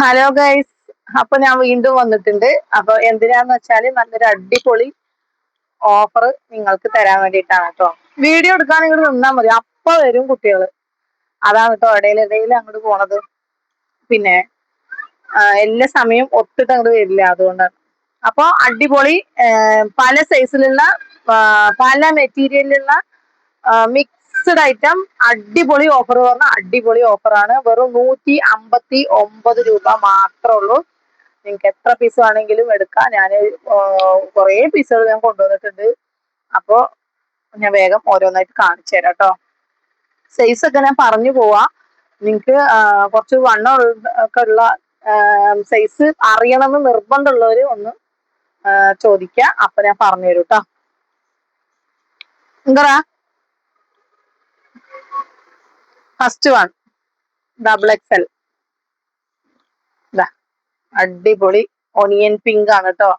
Hello guys, അപ്പൊ ഞാൻ വീണ്ടും വന്നിട്ടുണ്ട്. അപ്പൊ എന്തിനാന്ന് വെച്ചാല് നല്ലൊരു അടിപൊളി ഓഫർ നിങ്ങൾക്ക് തരാൻ വേണ്ടിയിട്ടാണ് കേട്ടോ. വീഡിയോ എടുക്കാൻ നിങ്ങൾ നിന്നാൽ മതി, അപ്പൊ വരും കുട്ടികള്. അതാണ് കേട്ടോ ഇടയിൽ അങ്ങോട്ട് പോണത്. പിന്നെ എല്ലാ സമയം ഒത്തിട്ട് അങ്ങോട്ട് വരില്ല, അതുകൊണ്ടാണ്. അപ്പൊ അടിപൊളി പല സൈസിലുള്ള പല മെറ്റീരിയലിലുള്ള മിക്സ്ഡ് ഐറ്റം അടിപൊളി ഓഫർ പറഞ്ഞാൽ അടിപൊളി ഓഫറാണ്. വെറും 159 രൂപ മാത്രമേ ഉള്ളൂ. നിങ്ങൾക്ക് എത്ര പീസ് വേണമെങ്കിലും എടുക്കാം. ഞാൻ കുറേ പീസുകൾ ഞാൻ കൊണ്ടുവന്നിട്ടുണ്ട്. അപ്പോൾ ഞാൻ വേഗം ഓരോന്നായിട്ട് കാണിച്ചു തരാം കേട്ടോ. സൈസ് ഒക്കെ ഞാൻ പറഞ്ഞു പോവാ. നിങ്ങൾക്ക് കുറച്ച് വണ്ണം ഒക്കെ ഉള്ള സൈസ് അറിയണമെന്ന് നിർബന്ധമുള്ളവർ ഒന്ന് ചോദിക്കുക. അപ്പൊ ഞാൻ പറഞ്ഞു തരും കേട്ടോ. എന്താ ഫസ്റ്റ് വൺ XXL. അടിപൊളി ഒനിയൻ പിങ്ക് ആണ് കേട്ടോ.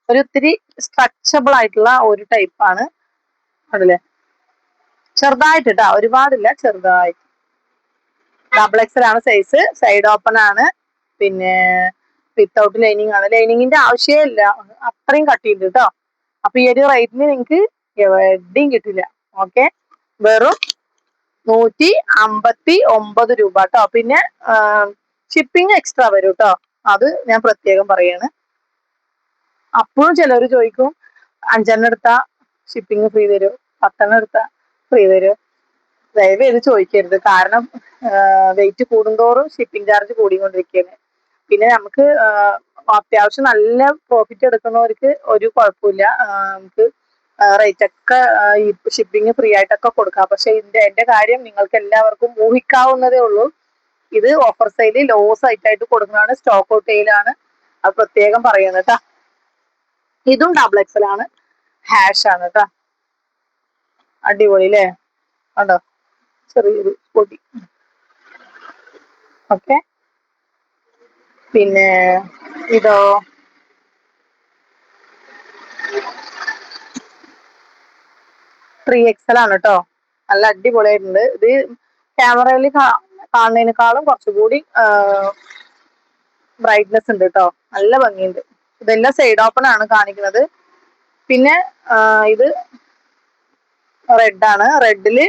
ഒരു ഇത്തിരി സ്ട്രെച്ചബിൾ ആയിട്ടുള്ള ഒരു ടൈപ്പാണ്. അതല്ലേ ചെറുതായിട്ട് കേട്ടോ, ഒരുപാടില്ല, ചെറുതായിട്ട്. XXL ആണ് സൈസ്. സൈഡ് ഓപ്പൺ ആണ്. പിന്നെ വിത്തൗട്ട് ലൈനിങ് ആണ്. ലൈനിങ്ങിന്റെ ആവശ്യമേ ഇല്ല, അത്രയും കട്ടിയുണ്ട് കേട്ടോ. അപ്പൊ ഈ ഒരു റേറ്റിന് നിങ്ങൾക്ക് എവിടെയും കിട്ടില്ല. ഓക്കെ, വെറും 159 രൂപ കേട്ടോ. പിന്നെ ഷിപ്പിംഗ് എക്സ്ട്രാ വരും കേട്ടോ, അത് ഞാൻ പ്രത്യേകം പറയാണ്. അപ്പോഴും ചിലർ ചോദിക്കും 5 എടുത്താ ഷിപ്പിംഗ് ഫ്രീ തരും, 10 എടുത്താ ഫ്രീ തരും. ദയവേത് ചോദിക്കരുത്, കാരണം വെയിറ്റ് കൂടുന്തോറും ഷിപ്പിംഗ് ചാർജ് കൂടിക്കൊണ്ടിരിക്കുകയാണ്. പിന്നെ നമുക്ക് അത്യാവശ്യം നല്ല പ്രോഫിറ്റ് എടുക്കുന്നവർക്ക് ഒരു കുഴപ്പമില്ല, നമുക്ക് റേറ്റ് ഒക്കെ ഈ ഷിപ്പിംഗ് ഫ്രീ ആയിട്ടൊക്കെ കൊടുക്കാം. പക്ഷെ എന്റെ കാര്യം നിങ്ങൾക്ക് എല്ലാവർക്കും ഊഹിക്കാവുന്നതേ ഉള്ളൂ. ഇത് ഓഫർ സെയിൽ ലോസ് ആയിട്ട് കൊടുക്കുന്നതാണ്, സ്റ്റോക്ക് ഔട്ട് സെയിലാണ്. അത് പ്രത്യേകം പറയുന്നത് കേട്ടാ. ഇതും XXL ആണ്, ഹാഷ് ആണ് കേട്ടാ. അടിപൊളി അല്ലേ, കണ്ടോ, ചെറിയൊരു പൊടി. ഓക്കെ, പിന്നെ ഇതോ XXL ആണ് കേട്ടോ. നല്ല അടിപൊളിയായിട്ടുണ്ട്. ഇത് ക്യാമറയിൽ കാണുന്നതിനേക്കാളും കുറച്ചുകൂടി ബ്രൈറ്റ്നെസ് ഉണ്ട് കേട്ടോ, നല്ല ഭംഗിയുണ്ട്. ഇതെല്ലാം സൈഡ് ഓപ്പൺ ആണ് കാണിക്കുന്നത്. പിന്നെ ഇത് റെഡ് ആണ്. റെഡില്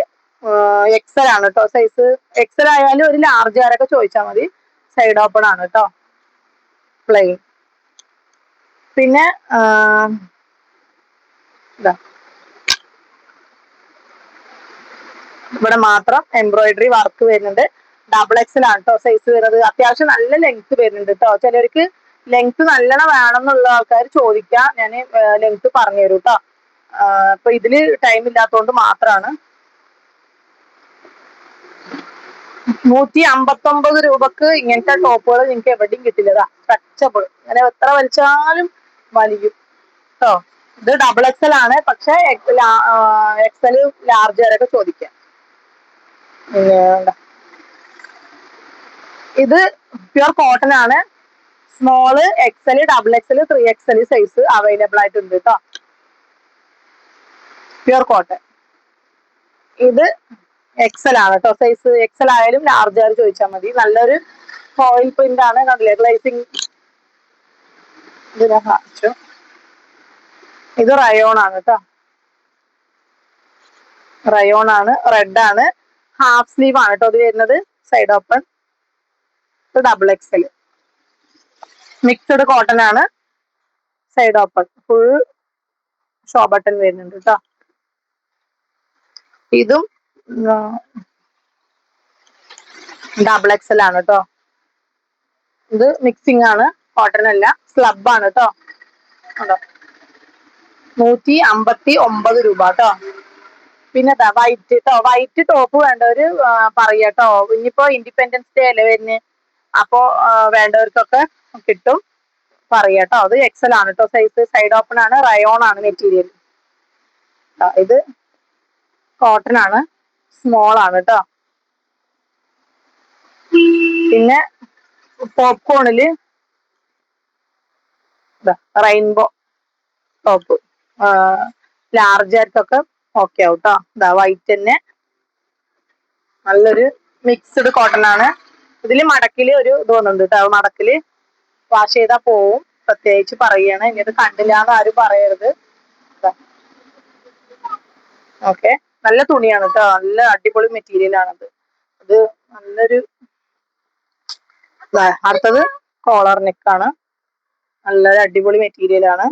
XL ആണ് കേട്ടോ സൈസ്. XL ആയാലും ഒരു ലാർജ് കാരൊക്കെ ചോദിച്ചാൽ മതി. സൈഡ് ഓപ്പൺ ആണ് കേട്ടോ, പ്ലെയിൻ. പിന്നെ ഇവിടെ മാത്രം എംബ്രോയിഡറി വർക്ക് വരുന്നുണ്ട്. XXL ആണ് കേട്ടോ സൈസ് വരുന്നത്. അത്യാവശ്യം നല്ല ലെങ്ത് വരുന്നുണ്ട് കേട്ടോ. ചിലർക്ക് ലെങ്ത് നല്ലോണം വേണം എന്നുള്ള ആൾക്കാർ ചോദിക്കാം, ഞാൻ ലെങ്ത് പറഞ്ഞു തരും കേട്ടോ. അപ്പൊ ഇതില് ടൈം ഇല്ലാത്തതുകൊണ്ട് മാത്രമാണ്. 159 രൂപക്ക് ഇങ്ങനത്തെ ടോപ്പുകൾ നിങ്ങൾക്ക് എവിടെയും കിട്ടില്ലതാ. സ്ട്രെച്ചബിൾ, അങ്ങനെ എത്ര വലിച്ചാലും വലിയും കേട്ടോ. ഇത് XXL ആണ്, പക്ഷെ XL ലാർജ് വരെയൊക്കെ ചോദിക്കാം. ഇത് പ്യുർ കോട്ടൺ ആണ്. Small, XL, XXL, 3XL size available ആയിട്ടുണ്ട് കേട്ടോ. Pure cotton. ഇത് XL ആണ് കേട്ടോ സൈസ്. XL ആയാലും ലാർജ് ആയാലും ചോദിച്ചാൽ മതി. നല്ലൊരു ഫോയിൽ പ്രിന്റ് ആണ്, കണ്ടില്ലേ, ഗ്ലേസിങ്. ഇത് ഞാൻ കാണിച്ചു. ഇത് റയോൺ ആണ് കേട്ടോ, റയോൺ ആണ്. റെഡ് ആണ്. ഹാഫ് സ്ലീവ് ആണ് കേട്ടോ ഇത് വരുന്നത്. Side open. ഇത് XXL മിക്സഡ് കോട്ടൺ ആണ്. Side open, full show button വരുന്നുണ്ട് കേട്ടോ. ഇതും XXL ആണ് കേട്ടോ. ഇത് മിക്സിംഗ് ആണ്, കോട്ടൺ അല്ല, സ്ലബ് ആണ് കേട്ടോ. 159 രൂപ കേട്ടോ. പിന്നെ വൈറ്റ് കേട്ടോ. വൈറ്റ് ടോപ്പ് വേണ്ടവര് പറയാട്ടോ. ഇനിയിപ്പോ ഇൻഡിപെൻഡൻസ് ഡേ അല്ലേ വരുന്നത്, അപ്പോ വേണ്ടവർക്കൊക്കെ കിട്ടും, പറയാട്ടോ. അത് XL ആണ് കേട്ടോ സൈസ്. സൈഡ് ഓപ്പൺ ആണ്. റയോൺ ആണ് മെറ്റീരിയൽ. ഇത് കോട്ടൺ ആണ്, സ്മോൾ ആണ് കേട്ടോ. പിന്നെ പോപ്കോണില് റെയിൻബോ ടോപ്പ് ലാർജ് ആയിട്ടൊക്കെ ഓക്കെ ആവും കേട്ടോ. വൈറ്റ് തന്നെ, നല്ലൊരു മിക്സ്ഡ് കോട്ടൺ ആണ്. ഇതില് മടക്കില് ഒരു ഇത് വന്നിട്ടുണ്ട് കേട്ടോ. മടക്കില് വാഷ് ചെയ്താൽ പോവും. പ്രത്യേകിച്ച് പറയാണ്. ഇനി ഇത് കണ്ടില്ല എന്ന് ആരും പറയരുത്. ഓക്കെ, നല്ല തുണിയാണ് കേട്ടോ. നല്ല അടിപൊളി മെറ്റീരിയൽ ആണത്. ഇത് നല്ലൊരു അടുത്തത് കോളർ നെക്കാണ്. നല്ലൊരു അടിപൊളി മെറ്റീരിയൽ ആണ്.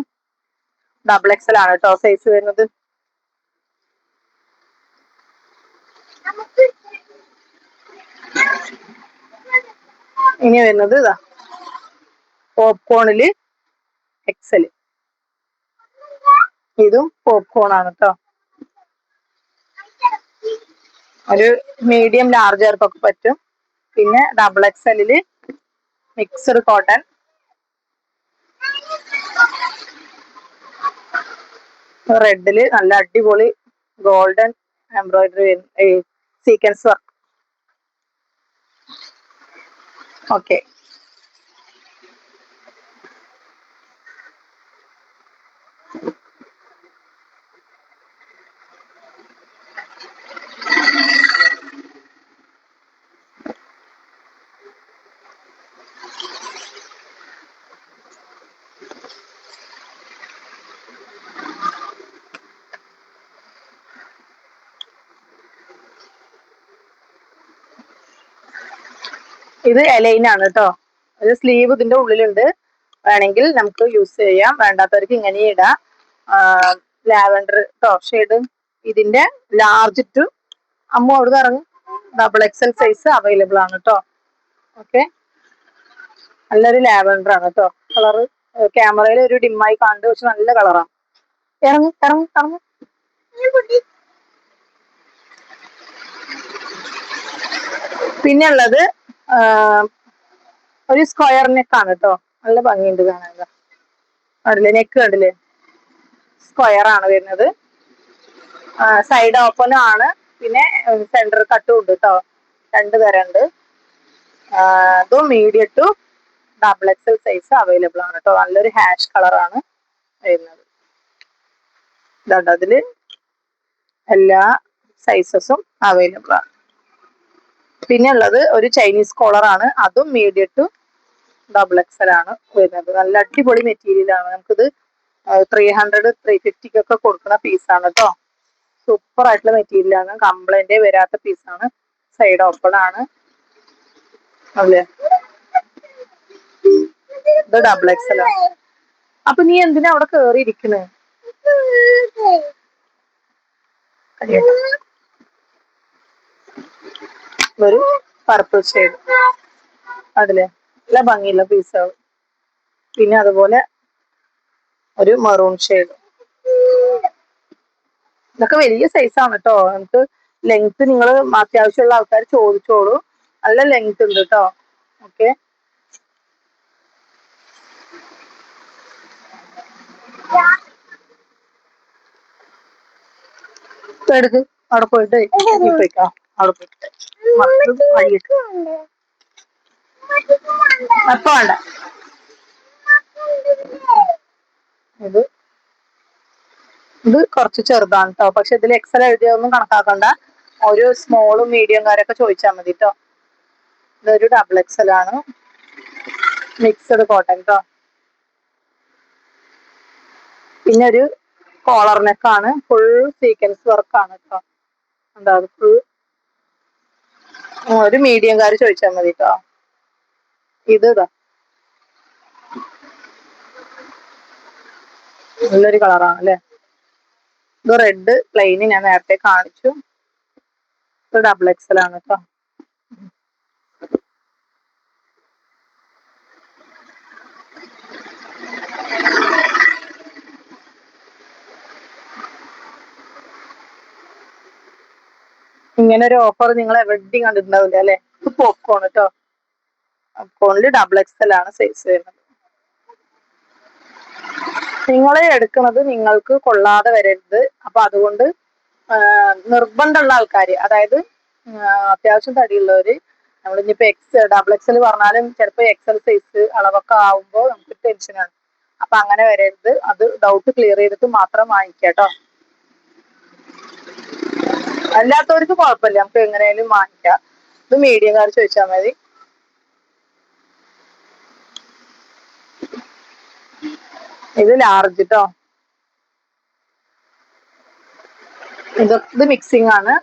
ഡബിൾ എക്സൽ ആണ് കേട്ടോ സൈസ് വരുന്നത്. ഇനി വരുന്നത് ഇതാ പോപ്കോണില് എക്സൽ. ഇതും പോപ്കോൺ ആണ് കേട്ടോ. ഒരു മീഡിയം ലാർജർക്കൊക്കെ പറ്റും. പിന്നെ ഡബിൾ എക്സലില് മിക്സഡ് കോട്ടൺ. റെഡില് നല്ല അടിപൊളി golden embroidery sequence work. Okay, ഇത് എലൈൻ ആണ് കേട്ടോ. ഒരു സ്ലീവ് ഇതിന്റെ ഉള്ളിലുണ്ട്. വേണമെങ്കിൽ നമുക്ക് യൂസ് ചെയ്യാം. വേണ്ടാത്തവർക്ക് ഇങ്ങനെ ഇടാം. Lavender top shade. ഇതിന്റെ ലാർജ് ടു അമ്മ അവിടെ ഇറങ്ങും ഡബിൾ എക്സൽ സൈസ് അവൈലബിൾ ആണ് കേട്ടോ. ഓക്കെ, നല്ലൊരു ലാവൻഡർ ആണ് കേട്ടോ. കളറ് ക്യാമറയിൽ ഒരു ഡിമ്മായി കാണുന്നത്, പക്ഷെ നല്ല കളറാണ്. ഇറങ്ങും ഇറങ്ങും ഇറങ്ങും. പിന്നെ ഉള്ളത് ഒരു സ്ക്വയർ നെക്ക് ആണ് കേട്ടോ. നല്ല ഭംഗിയുണ്ട് കാണാൻ. കണ്ടില്ലേ, നെക്ക് കണ്ടില്ലേ, സ്ക്വയർ ആണ് വരുന്നത്. സൈഡ് ഓപ്പണും ആണ്. പിന്നെ സെന്റർ കട്ടും ഉണ്ട് കേട്ടോ. 2 തരം ഉണ്ട്. അതും medium to double XL size available ആണ് കേട്ടോ. നല്ലൊരു ഹാഷ് കളറാണ് വരുന്നത്. ഇതുണ്ട്, അതില് എല്ലാ സൈസസും അവൈലബിൾ ആണ്. പിന്നെ ഉള്ളത് ഒരു ചൈനീസ് കോളർ ആണ്. അതും മീഡിയം ടു ഡബിൾ എക്സൽ ആണ് വരുന്നത്. നല്ല അടിപൊളി മെറ്റീരിയൽ ആണ്. നമുക്കിത് 300 350 ഒക്കെ കൊടുക്കുന്ന പീസാണ് കേട്ടോ. സൂപ്പർ ആയിട്ടുള്ള മെറ്റീരിയൽ ആണ്. കംപ്ലൈന്റ് വരാത്ത പീസാണ്. സൈഡ് ഓപ്പൺ ആണ്. അല്ലേ, ഇത് ഡബിൾ എക്സൽ ആണ്. അപ്പൊ നീ എന്തിനാ അവിടെ കേറിയിരിക്കണ്? ഒരു പർപ്പിൾ ഷെയ്ഡ് അതിലെ നല്ല ഭംഗിയുള്ള പീസാണ്. പിന്നെ അതുപോലെ ഒരു മെറൂൺ ഷെയ്ഡ്. ഇതൊക്കെ വലിയ സൈസാണ് കേട്ടോ. നമുക്ക് ലെങ്ത് നിങ്ങൾ അത്യാവശ്യമുള്ള ആൾക്കാർ ചോദിച്ചോളൂ. നല്ല ലെങ്ത് ഉണ്ട് കേട്ടോ. ഓക്കെ, എടുക്ക്. അവിടെ പോയിട്ട് പോയിക്കോ. അവിടെ പോയിട്ട് അപ്പൊ വേണ്ട. ഇത് കുറച്ച് ചെറുതാണ് കേട്ടോ. പക്ഷെ ഇതിൽ എക്സൽ എഴുതിയൊന്നും കണക്കാക്കണ്ട. ഒരു സ്മോളും മീഡിയംകാരൊക്കെ ചോദിച്ചാൽ മതി കേട്ടോ. ഇതൊരു ഡബിൾ എക്സൽ ആണ്. മിക്സഡ് കോട്ടൺ കേട്ടോ. പിന്നെ ഒരു കോളർ നെക്കാണ്. ഫുൾ സീക്വൻസ് വർക്കാണ് കേട്ടോ. എന്താ ഫുൾ ഒരു മീഡിയംകാര് ചോദിച്ചാൽ മതി കേട്ടോ. ഇത് ഇതാ നല്ലൊരു കളറാണ് അല്ലേ. ഇത് റെഡ് പ്ലെയിന് ഞാൻ നേരത്തെ കാണിച്ചു. ഇത് ഡബിൾ എക്സൽ ആണ് കേട്ടോ. ഇങ്ങനെ ഒരു ഓഫർ നിങ്ങൾ എവിടെയും കണ്ടിട്ടുണ്ടാവില്ല അല്ലെ. ഇത് പോപ്കോൺ കേട്ടോ. പോപ്കോണില് ഡബിൾ എക്സൽ ആണ് സൈസ് വരുന്നത്. നിങ്ങൾ എടുക്കുന്നത് നിങ്ങൾക്ക് കൊള്ളാതെ വരരുത്. അപ്പൊ അതുകൊണ്ട് നിർബന്ധമുള്ള ആൾക്കാര്, അതായത് അത്യാവശ്യം തടിയുള്ളവര്, നമ്മളിനിപ്പോ ഡബിൾ എക്സൽ പറഞ്ഞാലും ചിലപ്പോൾ എക്സൽ സൈസ് അളവൊക്കെ ആവുമ്പോൾ നമുക്ക് ടെൻഷനാണ്. അപ്പൊ അങ്ങനെ വരരുത്. അത് ഡൗട്ട് ക്ലിയർ ചെയ്തിട്ട് മാത്രം വാങ്ങിക്കാം കേട്ടോ. അല്ലാത്തവർക്ക് കുഴപ്പമില്ല, നമുക്ക് എങ്ങനെയാലും വാങ്ങിക്കാം. ഇത് മീഡിയംകാർ ചോദിച്ചാൽ മതി. ഇത് ലാർജ് കേട്ടോ. ഇത് മിക്സിംഗ് ആണ്.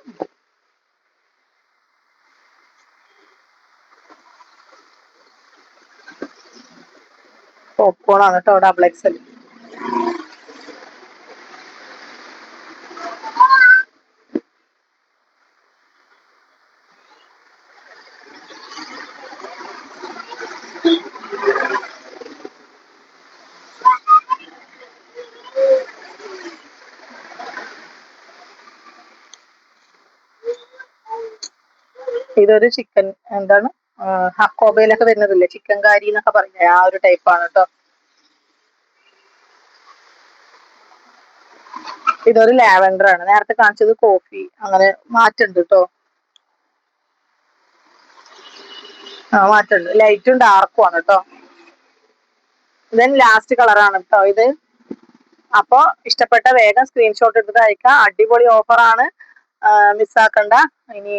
പോപ്കോൺ ആണ് കേട്ടോ, ഡബിൾ എക്സൽ. ഇതൊരു ചിക്കൻ എന്താണ് ഹക്കോബയിലൊക്കെ വരുന്നതില്ലേ, ചിക്കൻ കാരി എന്നൊക്കെ പറഞ്ഞ ആ ഒരു ടൈപ്പാണ് കേട്ടോ. ഇതൊരു ലാവൻഡർ ആണ്. നേരത്തെ കാണിച്ചത് കോഫി, അങ്ങനെ മാറ്റുണ്ട് കേട്ടോ. മാറ്റുണ്ട്, ലൈറ്റും ഡാർക്കും ആണ് കേട്ടോ. ദെൻ ലാസ്റ്റ് കളറാണ് കേട്ടോ ഇത്. അപ്പോ ഇഷ്ടപ്പെട്ട വേഗം സ്ക്രീൻഷോട്ട് എടുത്തിട്ട് അയക്കാം. അടിപൊളി ഓഫറാണ്, മിസ്സാക്കണ്ട. ഇനി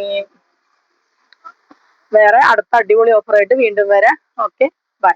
വേറെ അടുത്ത അടിപൊളി ഓഫറായിട്ട് വീണ്ടും വരാം. Okay, by.